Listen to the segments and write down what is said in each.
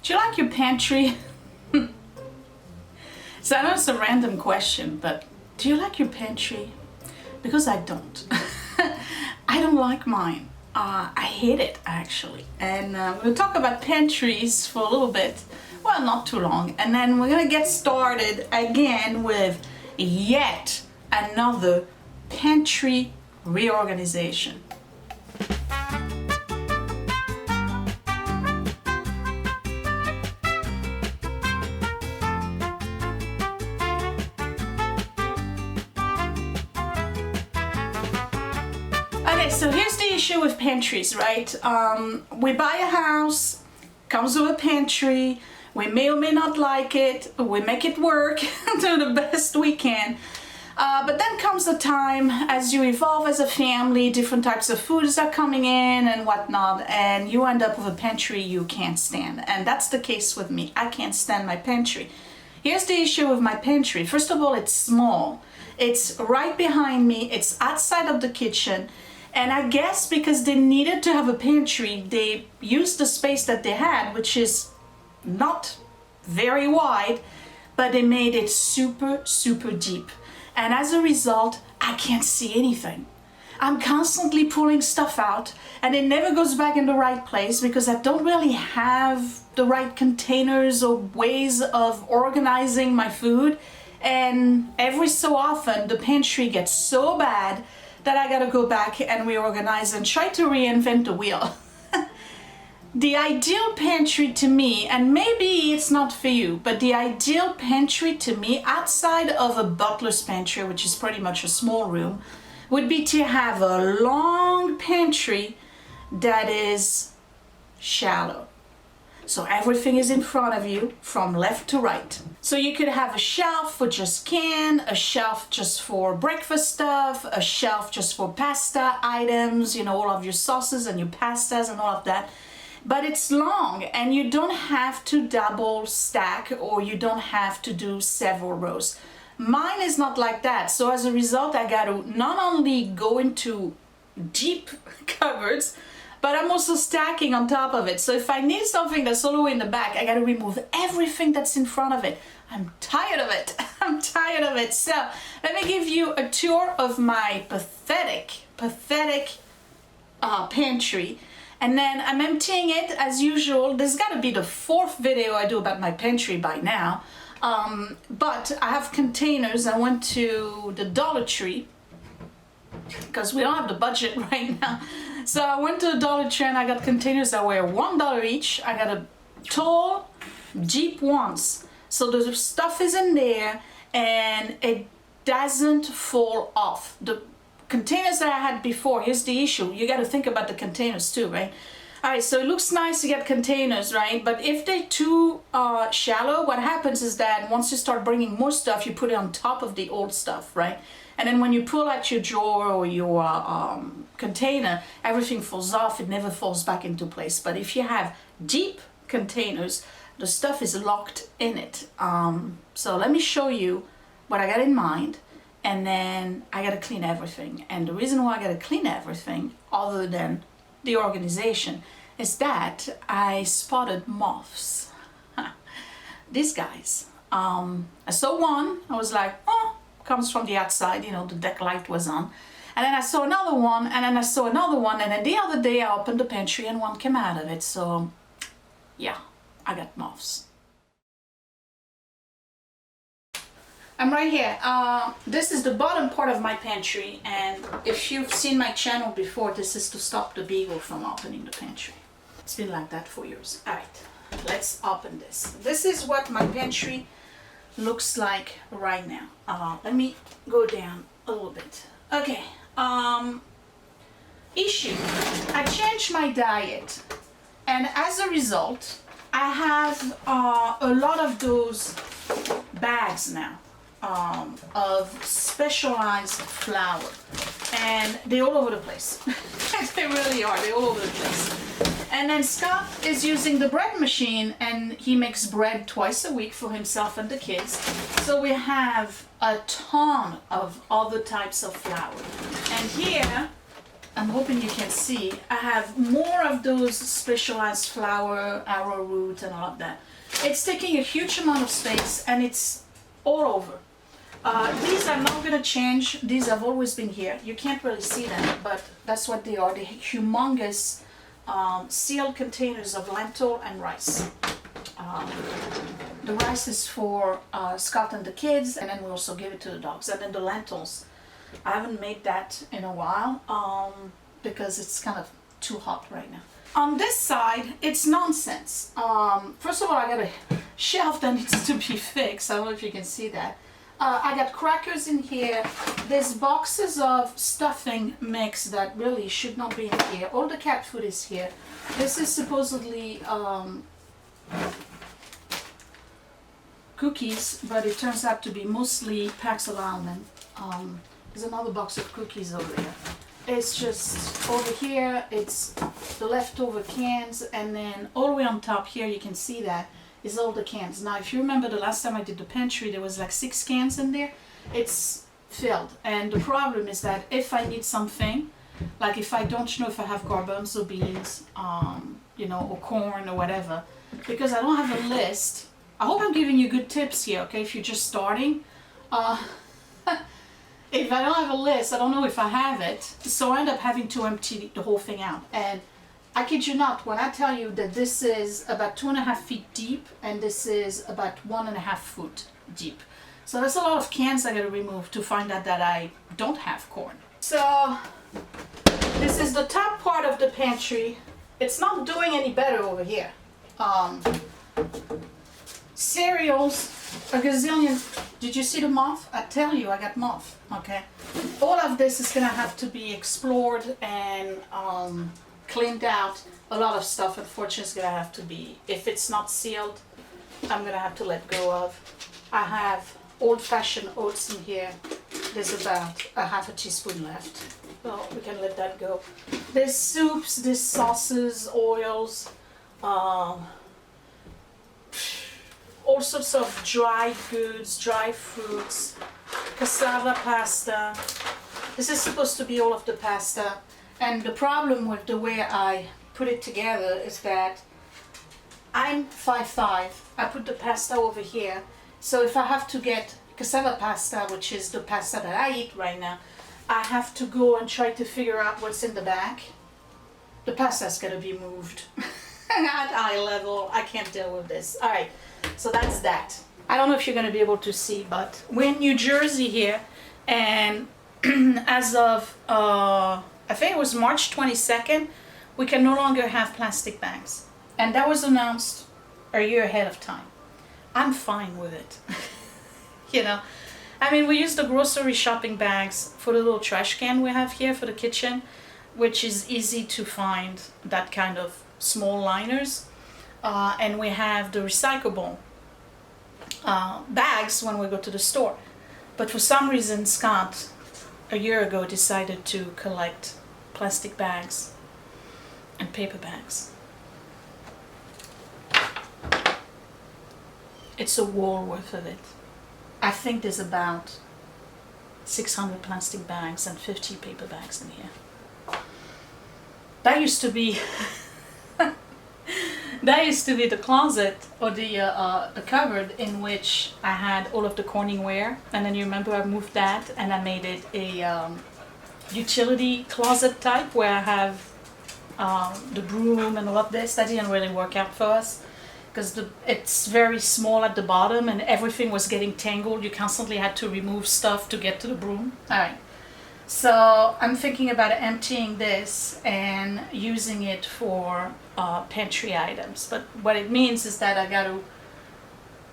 Do you like your pantry? So I know it's a random question, but do you like your pantry? Because I don't. I don't like mine. I hate it actually. And we're going to talk about pantries for a little bit. Well, not too long. And then we're going to get started again with yet another pantry reorganization. Okay, so here's the issue with pantries, right? We buy a house, comes with a pantry, we may or may not like it, we make it work, do the best we can. But then comes a time as you evolve as a family, different types of foods are coming in and whatnot, and you end up with a pantry you can't stand. And that's the case with me. I can't stand my pantry. Here's the issue with my pantry. First of all, it's small. It's right behind me. It's outside of the kitchen. And I guess because they needed to have a pantry, they used the space that they had, which is not very wide, but they made it super, super deep. And as a result, I can't see anything. I'm constantly pulling stuff out and it never goes back in the right place because I don't really have the right containers or ways of organizing my food. And every so often, the pantry gets so bad that I gotta go back and reorganize and try to reinvent the wheel. The ideal pantry to me, and maybe it's not for you, but the ideal pantry to me, outside of a butler's pantry, which is pretty much a small room, would be to have a long pantry that is shallow. So everything is in front of you from left to right. So you could have a shelf for just can, a shelf just for breakfast stuff, a shelf just for pasta items, you know, all of your sauces and your pastas and all of that. But it's long and you don't have to double stack or you don't have to do several rows. Mine is not like that. So as a result, I got to not only go into deep cupboards, but I'm also stacking on top of it. So if I need something that's all the way in the back, I gotta remove everything that's in front of it. I'm tired of it. I'm tired of it. So let me give you a tour of my pathetic pantry. And then I'm emptying it as usual. There's gotta be the fourth video I do about my pantry by now. But I have containers. I went to the Dollar Tree because we don't have the budget right now. So I went to the Dollar Tree and I got containers that were $1 each. I got a tall, deep ones. So the stuff is in there and it doesn't fall off. The containers that I had before, here's the issue. You got to think about the containers too, right? All right, so it looks nice to get containers, right? But if they're too shallow, what happens is that once you start bringing more stuff, you put it on top of the old stuff, right? And then when you pull out your drawer or your container, everything falls off. It never falls back into place. But if you have deep containers, the stuff is locked in it. So let me show you what I got in mind. And then I got to clean everything. And the reason why I got to clean everything, other than the organization, is that I spotted moths. These guys. I saw one. I was like, oh, comes from the outside, you know, the deck light was on. And then I saw another one, and then I saw another one, and then the other day I opened the pantry and one came out of it. So yeah, I got moths. I'm right here. This is the bottom part of my pantry, and if you've seen my channel before, this is to stop the beagle from opening the pantry. It's been like that for years. All right, let's open this. This is what my pantry looks like right now. Let me go down a little bit. Okay, issue. I changed my diet, and as a result, I have a lot of those bags now of specialized flour, and they're all over the place. They really are. They're all over the place. And then Scott is using the bread machine, and he makes bread twice a week for himself and the kids. So we have a ton of other types of flour. And here I'm hoping you can see, I have more of those specialized flower, arrowroot and all of that. It's taking a huge amount of space and it's all over. These are not going to change. These have always been here. You can't really see them, but that's what they are. They're humongous sealed containers of lentil and rice. The rice is for Scott and the kids, and then we also give it to the dogs. And then the lentils, I haven't made that in a while because it's kind of too hot right now. On this side, it's nonsense. First of all, I got a shelf that needs to be fixed. I don't know if you can see that. I got crackers in here. There's boxes of stuffing mix that really should not be in here. All the cat food is here. This is supposedly cookies, but it turns out to be mostly packs of almond. There's another box of cookies over there. It's just over here, it's the leftover cans, and then all the way on top here, you can see that, is all the cans. Now, if you remember the last time I did the pantry, there was like 6 cans in there. It's filled, and the problem is that if I need something, like if I don't know if I have garbanzo beans, you know, or corn or whatever, because I don't have a list. I hope I'm giving you good tips here, okay, if you're just starting. If I don't have a list, I don't know if I have it, so I end up having to empty the whole thing out. And I kid you not, when I tell you that this is about 2.5 feet deep and this is about 1.5 foot deep. So that's a lot of cans I gotta remove to find out that I don't have corn. So this is the top part of the pantry. It's not doing any better over here. Cereals, a gazillion. Did you see the moth? I tell you, I got moth. Okay. All of this is gonna have to be explored and cleaned out. A lot of stuff, unfortunately, is gonna have to be, if it's not sealed, I'm gonna have to let go of. I have old-fashioned oats in here. There's about a half a teaspoon left. Well, we can let that go. There's soups, there's sauces, oils, all sorts of dried goods, dry fruits, cassava pasta. This is supposed to be all of the pasta. And the problem with the way I put it together is that I'm 5'5". I put the pasta over here. So if I have to get cassava pasta, which is the pasta that I eat right now, I have to go and try to figure out what's in the back. The pasta's gonna be moved at eye level. I can't deal with this. All right. So that's that. I don't know if you're going to be able to see, but we're in New Jersey here, and as of, I think it was March 22nd, we can no longer have plastic bags. And that was announced a year ahead of time. I'm fine with it. You know, I mean, we use the grocery shopping bags for the little trash can we have here for the kitchen, which is easy to find, that kind of small liners. And we have the recyclable bags when we go to the store. But for some reason, Scott, a year ago, decided to collect plastic bags and paper bags. It's a wall worth of it. I think there's about 600 plastic bags and 50 paper bags in here. That used to be that used to be the closet, or the cupboard in which I had all of the Corningware, and then you remember I moved that and I made it a utility closet type where I have the broom and all of this. That didn't really work out for us because it's very small at the bottom and everything was getting tangled. You constantly had to remove stuff to get to the broom. All right. So I'm thinking about emptying this and using it for pantry items. But what it means is that I got to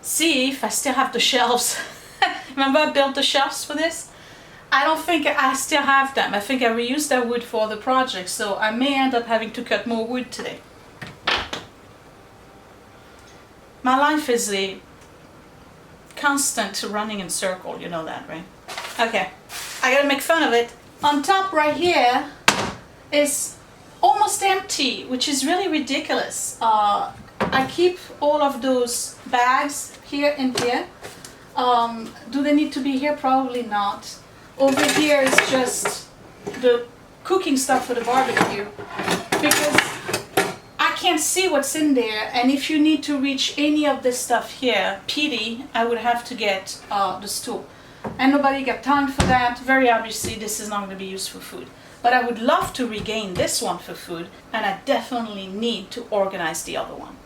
see if I still have the shelves. Remember I built the shelves for this? I don't think I still have them. I think I reused that wood for other projects, so I may end up having to cut more wood today. My life is a constant running in circle, you know that, right? Okay. I gotta make fun of it. On top right here is almost empty, which is really ridiculous. I keep all of those bags here and here. Do they need to be here? Probably not. Over here is just the cooking stuff for the barbecue because I can't see what's in there, and if you need to reach any of this stuff here, PD, I would have to get the stool. And nobody got time for that. Very obviously this is not going to be used for food. But I would love to regain this one for food, and I definitely need to organize the other one.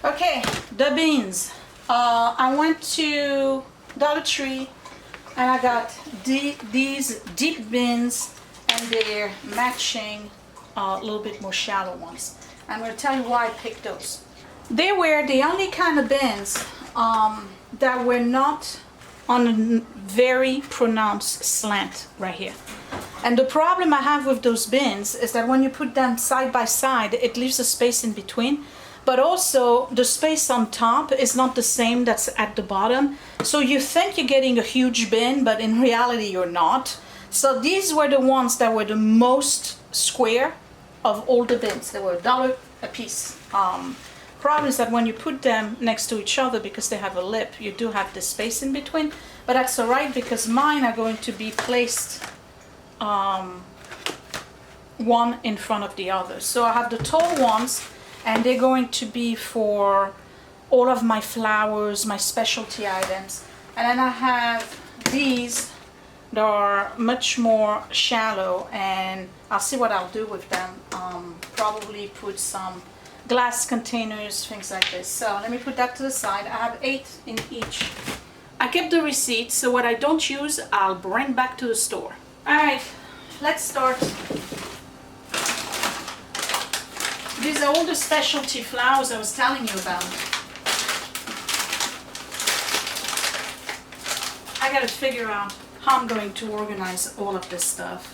Okay, the beans. I went to Dollar Tree and I got these deep bins, and they're matching a little bit more shallow ones. I'm going to tell you why I picked those. They were the only kind of bins that were not on a very pronounced slant right here. And the problem I have with those bins is that when you put them side by side, it leaves a space in between, but also the space on top is not the same that's at the bottom. So you think you're getting a huge bin, but in reality you're not. So these were the ones that were the most square of all the bins. They were $1 a piece. Problem is that when you put them next to each other, because they have a lip, you do have the space in between, but that's all right because mine are going to be placed one in front of the other. So I have the tall ones, and they're going to be for all of my flowers, my specialty items. And then I have these that are much more shallow, and I'll see what I'll do with them. Probably put some glass containers, things like this. So let me put that to the side. I have 8 in each. I kept the receipt, so what I don't use, I'll bring back to the store. All right, let's start. These are all the specialty flowers I was telling you about. I gotta figure out how I'm going to organize all of this stuff.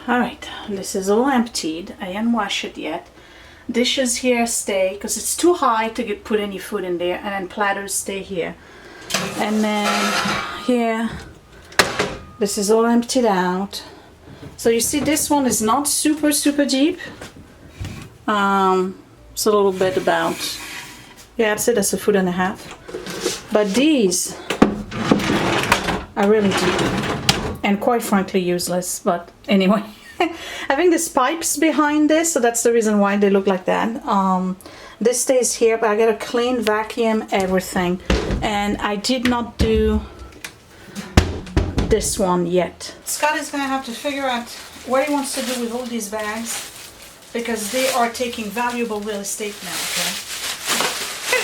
Alright, this is all emptied. I didn't wash it yet. Dishes here stay because it's too high to put any food in there, and then platters stay here. And then here, this is all emptied out. So you see this one is not super deep. It's a little bit about, yeah, I'd say that's a 1.5 feet. But these are really deep and quite frankly useless, but anyway. I think there's pipes behind this, so that's the reason why they look like that. This stays here, but I gotta clean, vacuum everything, and I did not do this one yet. Scott is gonna have to figure out what he wants to do with all these bags, because they are taking valuable real estate now, okay?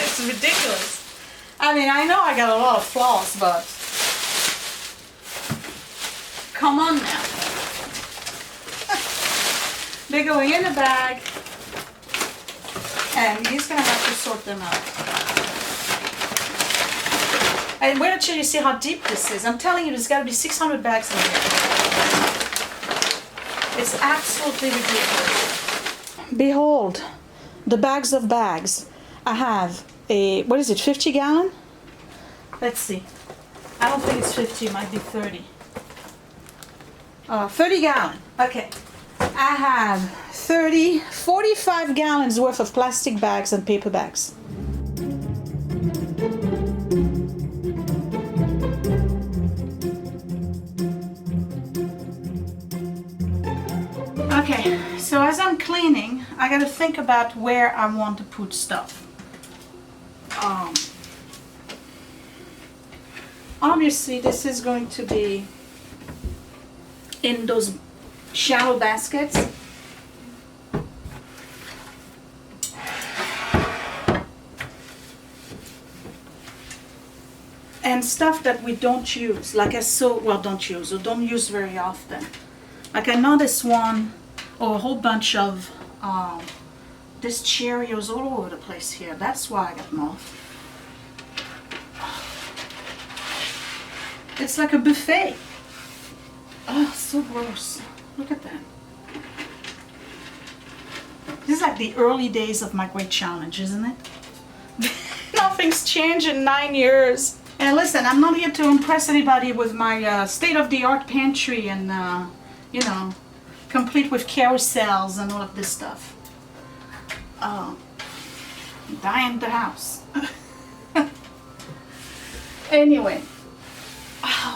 It's ridiculous. I mean, I know I got a lot of flaws, but come on now. They're going in a bag, and he's gonna have to sort them out. And wait until you see how deep this is. I'm telling you, there's gotta be 600 bags in here. It's absolutely ridiculous. Behold, the bags of bags. I have a, what is it, 50 gallon? Let's see. I don't think it's 50, it might be 30. 30 gallon, okay. I have 45 gallons worth of plastic bags and paper bags. Okay, so as I'm cleaning, I gotta think about where I want to put stuff. obviously this is going to be in those shallow baskets. And stuff that we don't use, like don't use or don't use very often. Like I know this one, or a whole bunch of this Cheerios all over the place here. That's why I got them off. It's like a buffet. Oh, so gross. Look at that. This is like the early days of my weight challenge, isn't it? Nothing's changed in 9 years. And listen, I'm not here to impress anybody with my state-of-the-art pantry and, you know, complete with carousels and all of this stuff. Dying in the house. Anyway,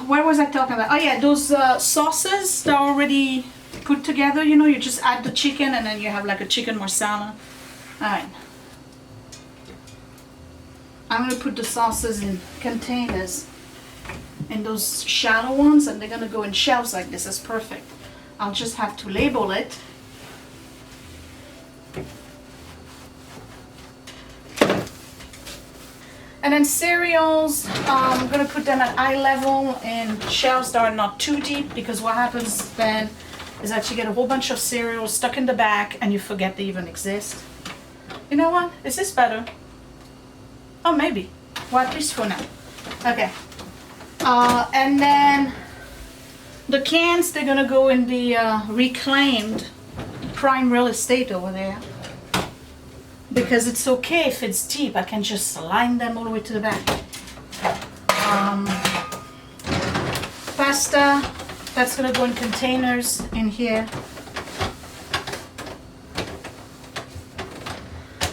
what was I talking about? Oh yeah, those sauces that are already put together, you know, you just add the chicken and then you have like a chicken marsala. Alright. I'm going to put the sauces in containers, in those shallow ones, and they're going to go in shelves like this. That's perfect. I'll just have to label it. And then cereals, I'm going to put them at eye level in shelves that are not too deep, because what happens then is that you get a whole bunch of cereals stuck in the back and you forget they even exist. You know what? Is this better? Oh, maybe. Well, at least for now. Okay. And then the cans, they're going to go in the reclaimed prime real estate over there. Because it's okay if it's deep. I can just line them all the way to the back. Pasta, that's going to go in containers in here.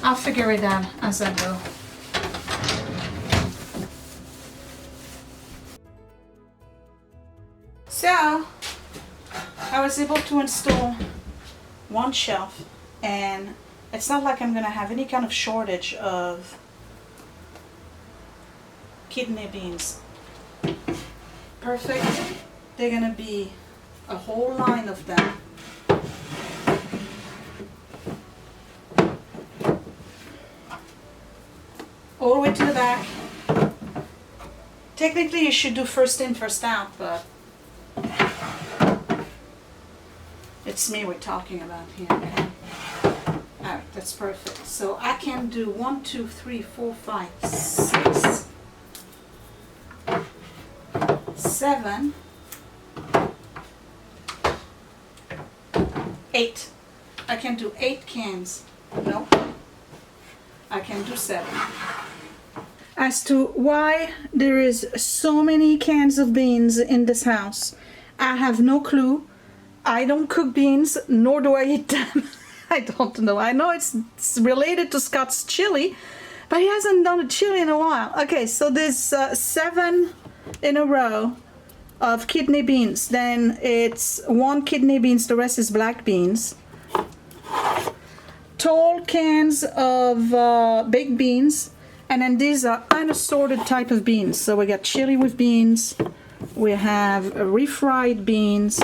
I'll figure it out as I go. So, I was able to install one shelf, and it's not like I'm going to have any kind of shortage of kidney beans. Perfect. They're going to be a whole line of them. All the way to the back. Technically you should do first in, first out, but it's me we're talking about here. Okay? Alright, that's perfect. So I can do 1, 2, 3, 4, 5, 6, 7, 8. I can do 8 cans. No, I can do 7. As to why there is so many cans of beans in this house, I have no clue. I don't cook beans, nor do I eat them. I don't know. I know it's related to Scott's chili, but he hasn't done a chili in a while. Okay, so there's 7 in a row of kidney beans. Then it's 1 kidney beans, the rest is black beans. Tall cans of baked beans. And then these are unassorted type of beans. So we got chili with beans, we have refried beans,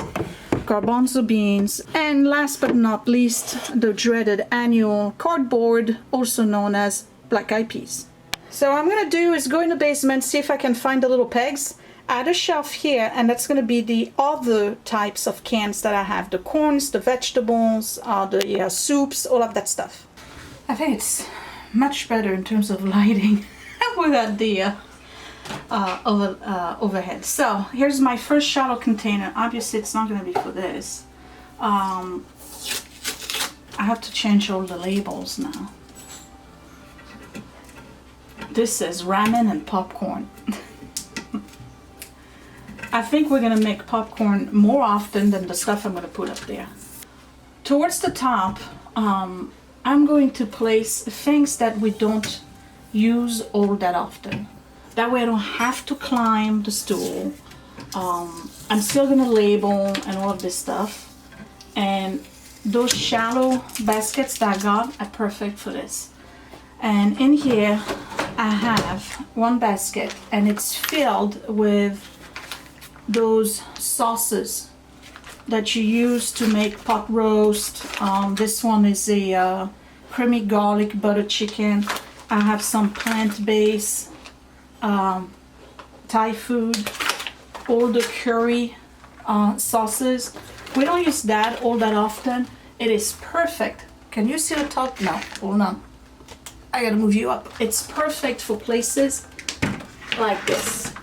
garbanzo beans, and last but not least, the dreaded annual cardboard, also known as black eyed peas. So what I'm gonna do is go in the basement, see if I can find the little pegs, add a shelf here, and that's gonna be the other types of cans that I have, the corns, the vegetables, the soups, all of that stuff. I think it's much better in terms of lighting without the overhead. So here's my first shallow container. Obviously it's not going to be for this. I have to change all the labels now. This says ramen and popcorn. I think we're going to make popcorn more often than the stuff I'm going to put up there. Towards the top, I'm going to place things that we don't use all that often. That way I don't have to climb the stool. I'm still gonna label and all of this stuff. And those shallow baskets that I got are perfect for this. And in here, I have one basket and it's filled with those sauces that you use to make pot roast. This one is a creamy garlic butter chicken. I have some plant-based Thai food, all the curry sauces. We don't use that all that often. It is perfect. Can you see the top? No, hold on. I gotta move you up. It's perfect for places like this.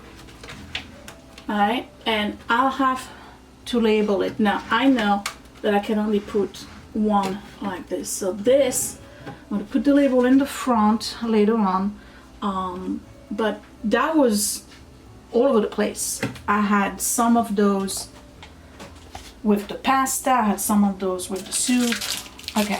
Alright, and I'll have to label it. Now, I know that I can only put one like this. So this, I'm gonna put the label in the front later on. But that was all over the place. I had some of those with the pasta, I had some of those with the soup. Okay,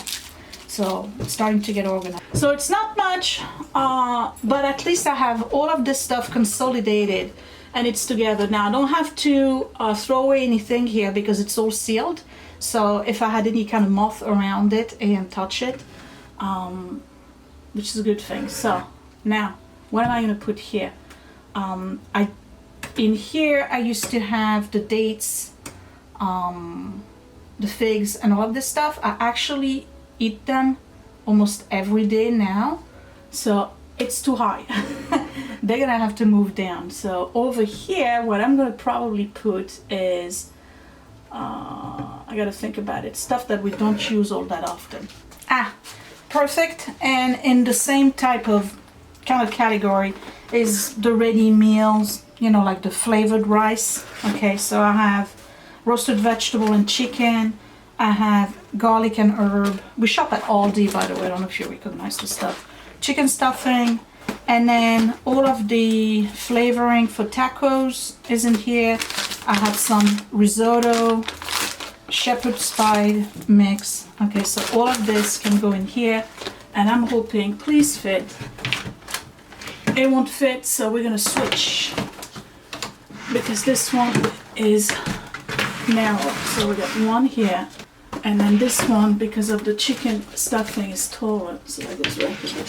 so it's starting to get organized. So it's not much, but at least I have all of this stuff consolidated and it's together. Now I don't have to throw away anything here because it's all sealed. So if I had any kind of moth around it and touch it, which is a good thing. So now, what am I gonna put here? In here I used to have the dates, the figs and all of this stuff. I actually eat them almost every day now, so it's too high. They're gonna have to move down. So over here what I'm gonna probably put is I gotta think about it, stuff that we don't use all that often. Perfect. And in the same type of kind of category is the ready meals, you know, like the flavored rice. Okay, so I have roasted vegetable and chicken. I have garlic and herb. We shop at Aldi, by the way. I don't know if you recognize the stuff. Chicken stuffing, and then all of the flavoring for tacos is in here. I have some risotto, shepherd's pie mix. Okay, so all of this can go in here, and I'm hoping, please fit. It won't fit, so we're gonna switch because this one is narrow. So we got one here, and then this one, because of the chicken stuffing, is taller, so that goes right here.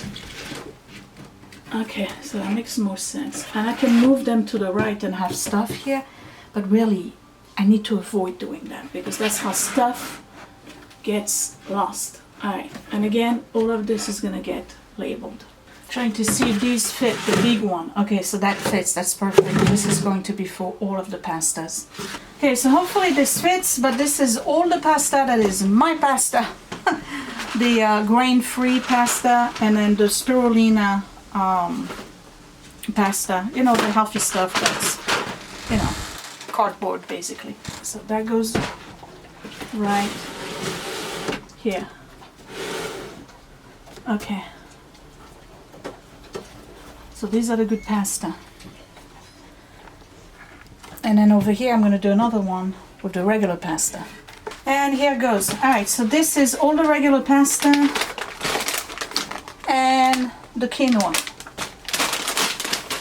Okay, so that makes more sense. And I can move them to the right and have stuff here, but really I need to avoid doing that because that's how stuff gets lost. Alright, and again, all of this is gonna get labeled. Trying to see if these fit the big one. Okay, so that fits, that's perfect. This is going to be for all of the pastas. Okay, so hopefully this fits, but this is all the pasta that is my pasta. The grain-free pasta, and then the spirulina pasta. You know, the healthy stuff that's, you know, cardboard basically. So that goes right here. Okay. So these are the good pasta. And then over here I'm going to do another one with the regular pasta. And here goes. Alright, so this is all the regular pasta and the quinoa.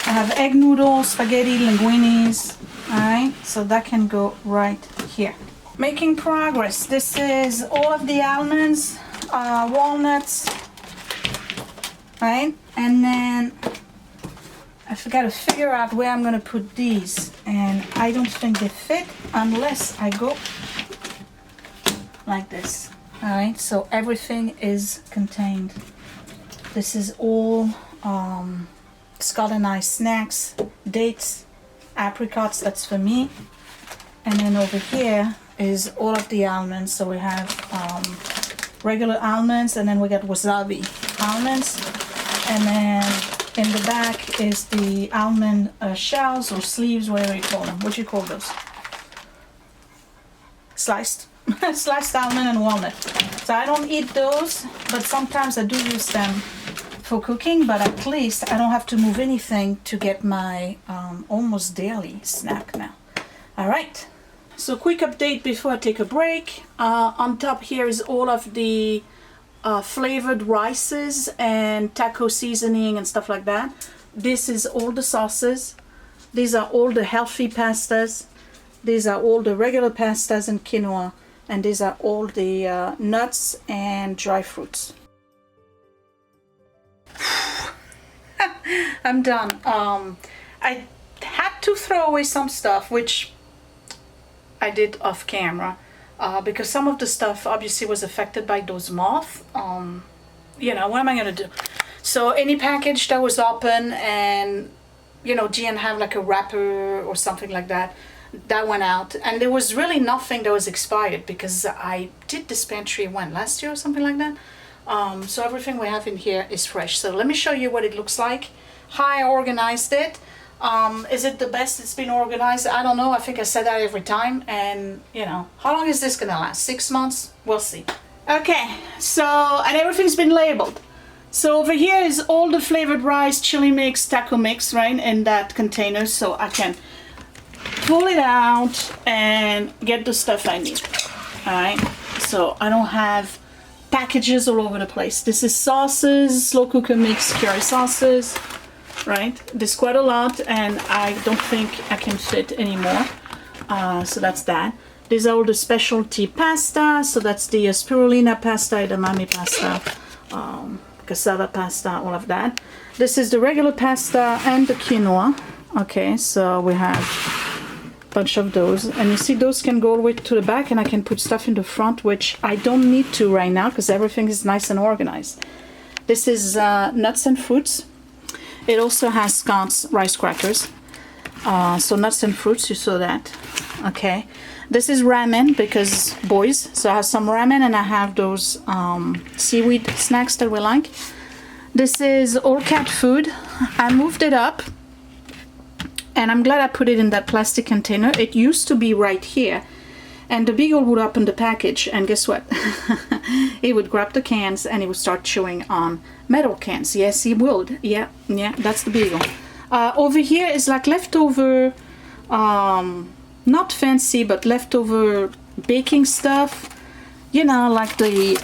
I have egg noodles, spaghetti, linguinis. Alright, so that can go right here. Making progress. This is all of the almonds, walnuts. Right? And then I forgot to figure out where I'm going to put these, and I don't think they fit unless I go like this. Alright, so everything is contained. This is all Scotland Ice snacks, dates, apricots, that's for me. And then over here is all of the almonds. So we have regular almonds, and then we got wasabi almonds. And then in the back is the almond shells or sleeves, whatever you call them. What do you call those? Sliced. Sliced almond and walnut. So I don't eat those, but sometimes I do use them for cooking, but at least I don't have to move anything to get my almost daily snack now. Alright, so quick update before I take a break. On top here is all of the flavored rices and taco seasoning and stuff like that. This is all the sauces. These are all the healthy pastas. These are all the regular pastas and quinoa. And these are all the nuts and dry fruits. I'm done. I had to throw away some stuff, which I did off camera, because some of the stuff obviously was affected by those moths. You know, what am I gonna do? So any package that was open and, you know, didn't have like a wrapper or something like that, that went out. And there was really nothing that was expired, because I did this pantry last year or something like that. So everything we have in here is fresh. So let me show you what it looks like, how I organized it. Is it the best it's been organized? I don't know. I think I said that every time. And, you know, how long is this gonna last? 6 months? We'll see. Okay, so, and everything's been labeled. So over here is all the flavored rice, chili mix, taco mix, right, in that container. So I can pull it out and get the stuff I need. All right, so I don't have packages all over the place. This is sauces, slow cooker mix, curry sauces, right? There's quite a lot, and I don't think I can fit anymore. So that's that. These are all the specialty pasta. So that's the spirulina pasta, edamame pasta, cassava pasta, all of that. This is the regular pasta and the quinoa. Okay, so we have a bunch of those, and you see those can go all the way to the back, and I can put stuff in the front, which I don't need to right now because everything is nice and organized. This is nuts and fruits. It also has scones, rice crackers. So nuts and fruits, you saw that. Okay, this is ramen, because boys, so I have some ramen, and I have those seaweed snacks that we like. This is all cat food. I moved it up, and I'm glad I put it in that plastic container. It used to be right here, and the beagle would open the package, and guess what? He would grab the cans and he would start chewing on metal cans. Yes, he would. Yeah, that's the beagle. Over here is like leftover, not fancy, but leftover baking stuff. You know, like the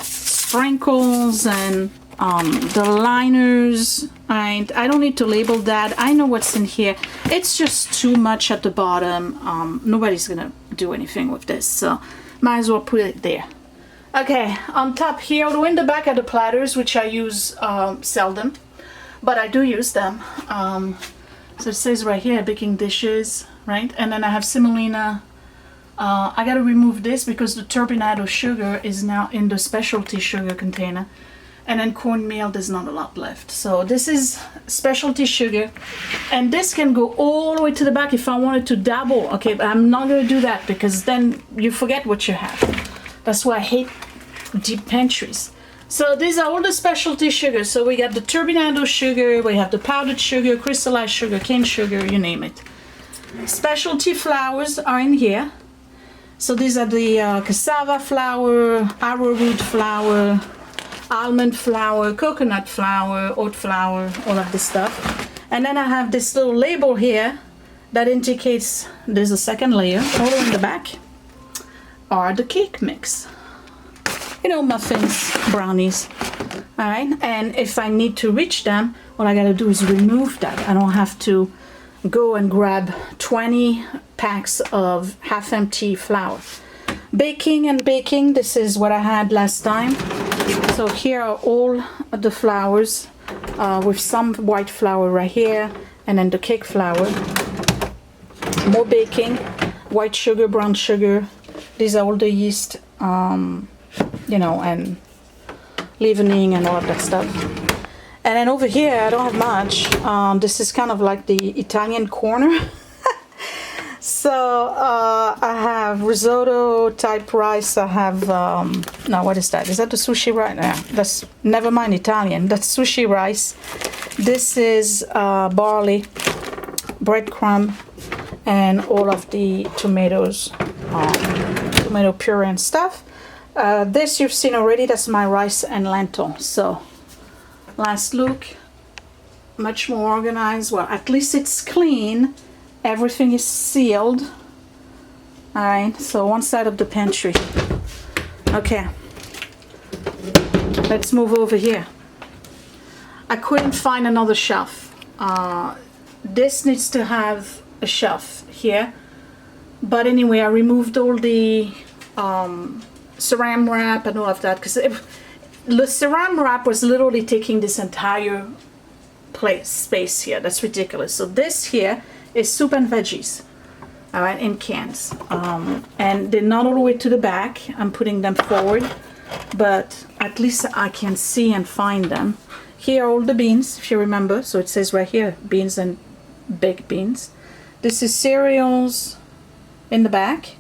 sprinkles and the liners. And I don't need to label that. I know what's in here. It's just too much at the bottom. Nobody's gonna do anything with this, so might as well put it there. Okay, on top here, although in the back are the platters, which I use seldom, but I do use them. So it says right here, baking dishes, right? And then I have semolina. I gotta remove this because the turbinado sugar is now in the specialty sugar container. And then cornmeal, there's not a lot left. So this is specialty sugar. And this can go all the way to the back if I wanted to dabble. Okay, but I'm not gonna do that because then you forget what you have. That's why I hate deep pantries. So these are all the specialty sugars. So we got the turbinado sugar, we have the powdered sugar, crystallized sugar, cane sugar, you name it. Specialty flours are in here. So these are the cassava flour, arrowroot flour, almond flour, coconut flour, oat flour, all of this stuff. And then I have this little label here that indicates there's a second layer. All in the back are the cake mix. You know, muffins, brownies. All right, and if I need to reach them, what I gotta do is remove that. I don't have to go and grab 20 packs of half-empty flour. Baking and baking, this is what I had last time. So here are all the flours with some white flour right here, and then the cake flour. More baking, white sugar, brown sugar. These are all the yeast, you know, and leavening and all of that stuff. And then over here, I don't have much. This is kind of like the Italian corner. So I have risotto type rice. I have, no, what is that? Is that the sushi rice? No, that's, never mind Italian. That's sushi rice. This is barley, breadcrumb, and all of the tomatoes, tomato puree and stuff. This you've seen already. That's my rice and lentil. So last look, much more organized. Well, at least it's clean. Everything is sealed. All right, so one side of the pantry. Okay, let's move over here. I couldn't find another shelf. This needs to have a shelf here. But anyway, I removed all the saran wrap and all of that because the saran wrap was literally taking this entire place space here. That's ridiculous. So this here is soup and veggies, all right, in cans, and they're not all the way to the back. I'm putting them forward, but at least I can see and find them. Here are all the beans, if you remember. So it says right here, beans and baked beans. This is cereals in the back,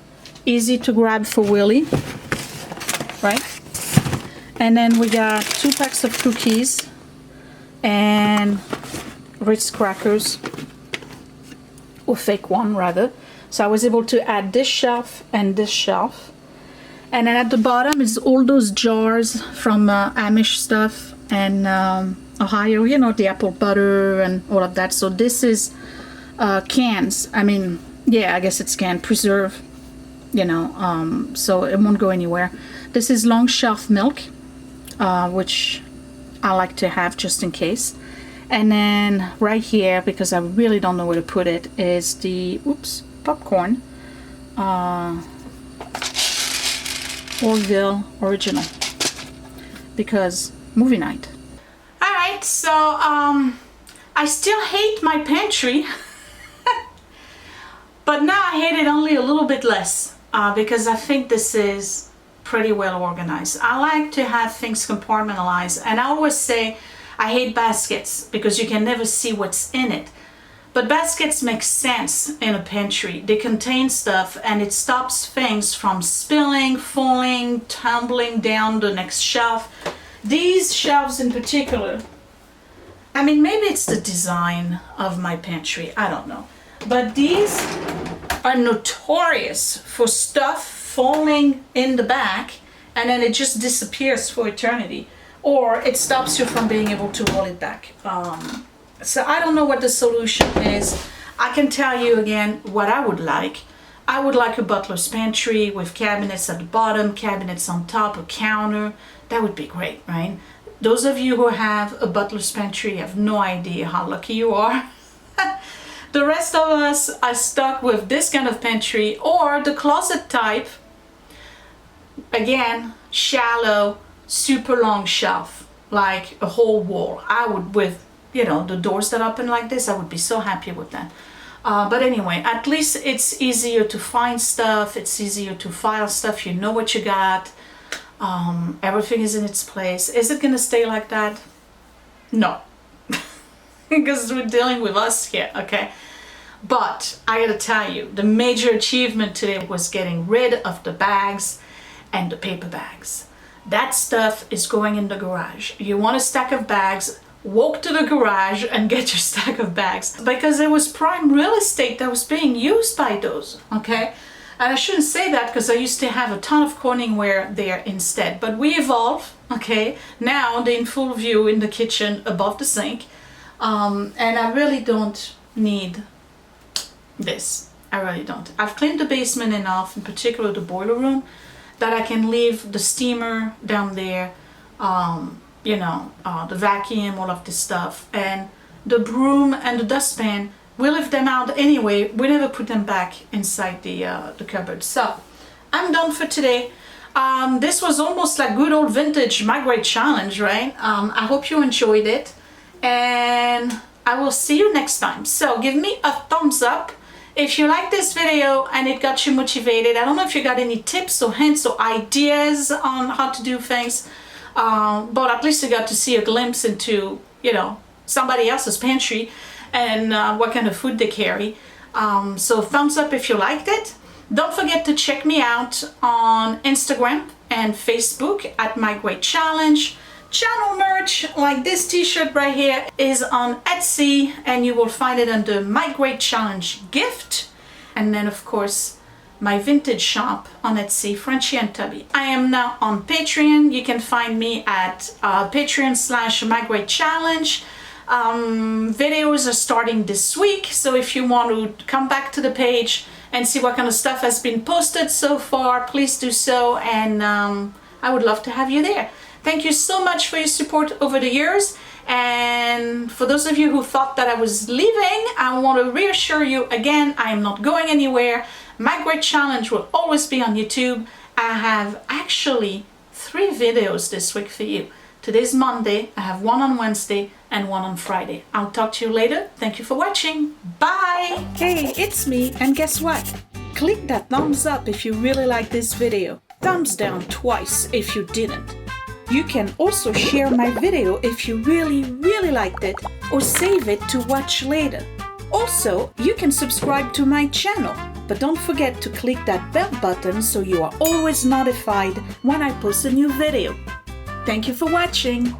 easy to grab for Willie, right? And then we got 2 packs of cookies and Ritz crackers, or fake one rather. So I was able to add this shelf and this shelf. And then at the bottom is all those jars from Amish stuff and Ohio, you know, the apple butter and all of that. So this is cans. I mean, yeah, I guess it's canned preserve, you know, so it won't go anywhere. This is long shelf milk, which I like to have just in case. And then right here, because I really don't know where to put it, is the popcorn, Orville original, because movie night. All right, so I still hate my pantry, but now I hate it only a little bit less, because I think this is pretty well organized. I like to have things compartmentalized, and I always say I hate baskets because you can never see what's in it. But baskets make sense in a pantry. They contain stuff and it stops things from spilling, falling, tumbling down the next shelf. These shelves in particular, I mean, maybe it's the design of my pantry, I don't know. But these are notorious for stuff falling in the back and then it just disappears for eternity. Or it stops you from being able to roll it back. So I don't know what the solution is. I can tell you again what I would like. I would like a butler's pantry with cabinets at the bottom, cabinets on top, a counter. That would be great, right? Those of you who have a butler's pantry have no idea how lucky you are. The rest of us are stuck with this kind of pantry or the closet type. Again, shallow, super long shelf, like a whole wall. I would, with, you know, the doors that open like this, I would be so happy with that. But anyway, at least it's easier to find stuff, it's easier to file stuff, you know what you got, everything is in its place. Is it gonna stay like that? No, because we're dealing with us here, okay? But I gotta tell you, the major achievement today was getting rid of the bags and the paper bags. That stuff is going in the garage. You want a stack of bags, walk to the garage and get your stack of bags, because it was prime real estate that was being used by those, okay? And I shouldn't say that because I used to have a ton of Corningware there instead, but we evolved, okay? Now they're in full view in the kitchen above the sink, and I really don't need this. I really don't. I've cleaned the basement enough, in particular the boiler room, that I can leave the steamer down there, you know, the vacuum, all of this stuff, and the broom and the dustpan, we leave them out anyway. We never put them back inside the cupboard. So I'm done for today. This was almost like good old vintage My Great Challenge, right? I hope you enjoyed it, and I will see you next time. So give me a thumbs up if you like this video and it got you motivated. I don't know if you got any tips or hints or ideas on how to do things, but at least you got to see a glimpse into, you know, somebody else's pantry and what kind of food they carry. So thumbs up if you liked it. Don't forget to check me out on Instagram and Facebook at My Great Challenge. Channel merch like this t-shirt right here is on Etsy, and you will find it under My Great Challenge Gift. And then of course my vintage shop on Etsy, Frenchie and Tubby. I am now on Patreon. You can find me at Patreon/My Great Challenge. Videos are starting this week, so if you want to come back to the page and see what kind of stuff has been posted so far, please do so, and I would love to have you there. Thank you so much for your support over the years, and for those of you who thought that I was leaving, I want to reassure you again, I am not going anywhere. My Great Challenge will always be on YouTube. I have actually 3 videos this week for you Today's Monday. I have one on Wednesday and one on Friday. I'll talk to you later. Thank you for watching. Bye! Hey, it's me, and guess what? Click that thumbs up if you really like this video. Thumbs down twice if you didn't. You can also share my video if you really liked it, or save it to watch later. Also, you can subscribe to my channel, but don't forget to click that bell button so you are always notified when I post a new video. Thank you for watching.